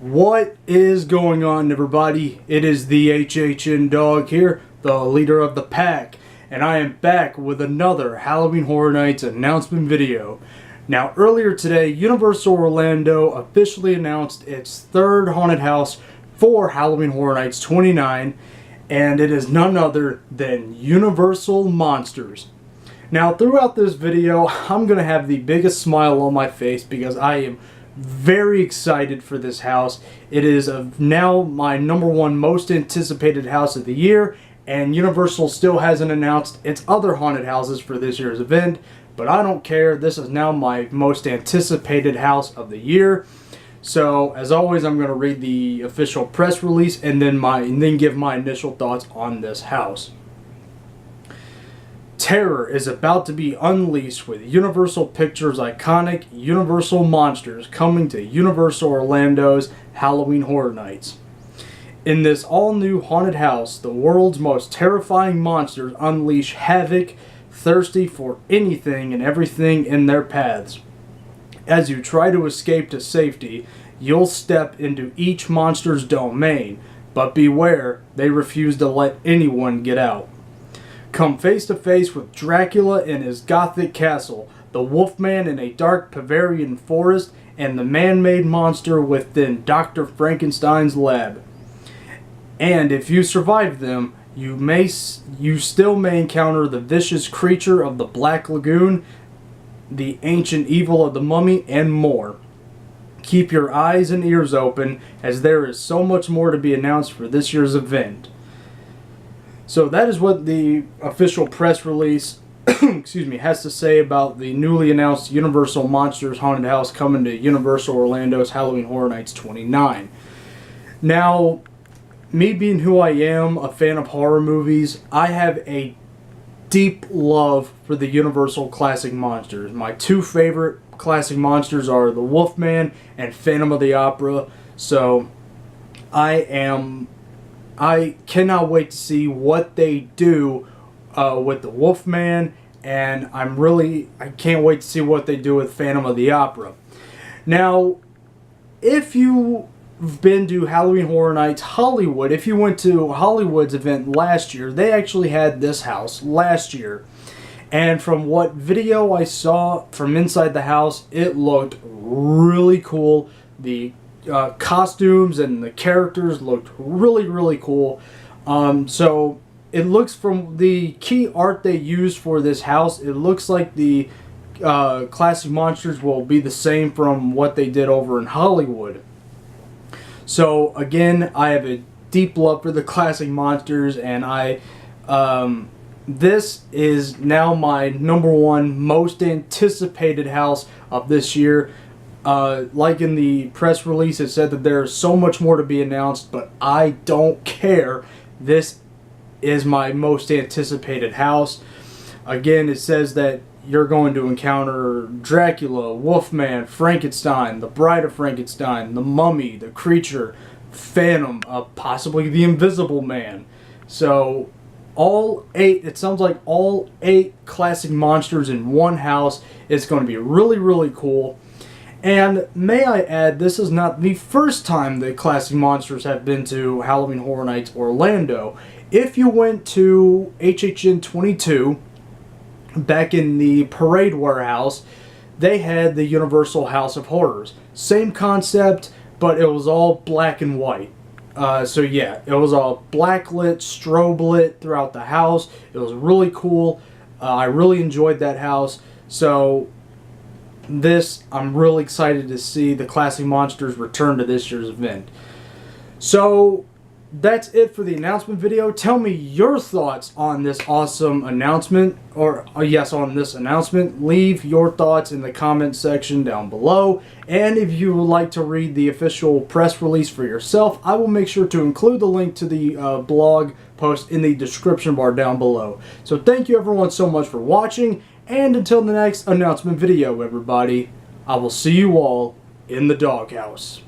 What is going on, everybody? It is the HHN dog here, the leader of the pack, and I am back with another Halloween Horror Nights announcement video. Now, earlier today, Universal Orlando officially announced its third haunted house for Halloween Horror Nights 29, and it is none other than Universal Monsters. Now, throughout this video, I'm going to have the biggest smile on my face because I am very excited for this house. It is now my #1 most anticipated house of the year, and Universal still hasn't announced its other haunted houses for this year's event, but I don't care. This is now my most anticipated house of the year. So, as always, I'm going to read the official press release and then give my initial thoughts on this house. Terror is about to be unleashed with Universal Pictures' iconic Universal Monsters coming to Universal Orlando's Halloween Horror Nights. In this all-new haunted house, the world's most terrifying monsters unleash havoc, thirsty for anything and everything in their paths. As you try to escape to safety, you'll step into each monster's domain, but beware, they refuse to let anyone get out. Come face to face with Dracula in his gothic castle, the Wolfman in a dark Bavarian forest, and the man-made monster within Dr. Frankenstein's lab. And if you survive them, you still may encounter the vicious creature of the Black Lagoon, the ancient evil of the Mummy, and more. Keep your eyes and ears open, as there is so much more to be announced for this year's event. So that is what the official press release has to say about the newly announced Universal Monsters Haunted House coming to Universal Orlando's Halloween Horror Nights 29. Now, me being who I am, a fan of horror movies, I have a deep love for the Universal classic monsters. My two favorite classic monsters are the Wolfman and Phantom of the Opera. So I cannot wait to see what they do with the Wolfman, and I can't wait to see what they do with Phantom of the Opera. Now, if you've been to Halloween Horror Nights Hollywood, if you went to Hollywood's event last year, they actually had this house last year. And from what video I saw from inside the house, it looked really cool. The costumes and the characters looked really cool. So it looks, from the key art they used for this house, it looks like the classic monsters will be the same from what they did over in Hollywood. So again, I have a deep love for the classic monsters, and this is now my #1 most anticipated house of this year. Like in the press release, it said that there's so much more to be announced, but I don't care. This is my most anticipated house. Again, it says that you're going to encounter Dracula, Wolfman, Frankenstein, the Bride of Frankenstein, the Mummy, the Creature, Phantom, possibly the Invisible Man. So it sounds like all 8 classic monsters in one house. It's going to be really cool. And may I add, this is not the first time that classic monsters have been to Halloween Horror Nights Orlando. If you went to HHN 22 back in the Parade Warehouse, they had the Universal House of Horrors. Same concept, but it was all black and white. So yeah, it was all blacklit, strobe lit throughout the house. It was really cool. I really enjoyed that house. So I'm really excited to see the classic monsters return to this year's event. So that's it for the announcement video. Tell me your thoughts on this awesome announcement, on this announcement. Leave your thoughts in the comment section down below. And if you would like to read the official press release for yourself, I will make sure to include the link to the blog post in the description bar down below. So thank you everyone so much for watching, and until the next announcement video, everybody, I will see you all in the doghouse.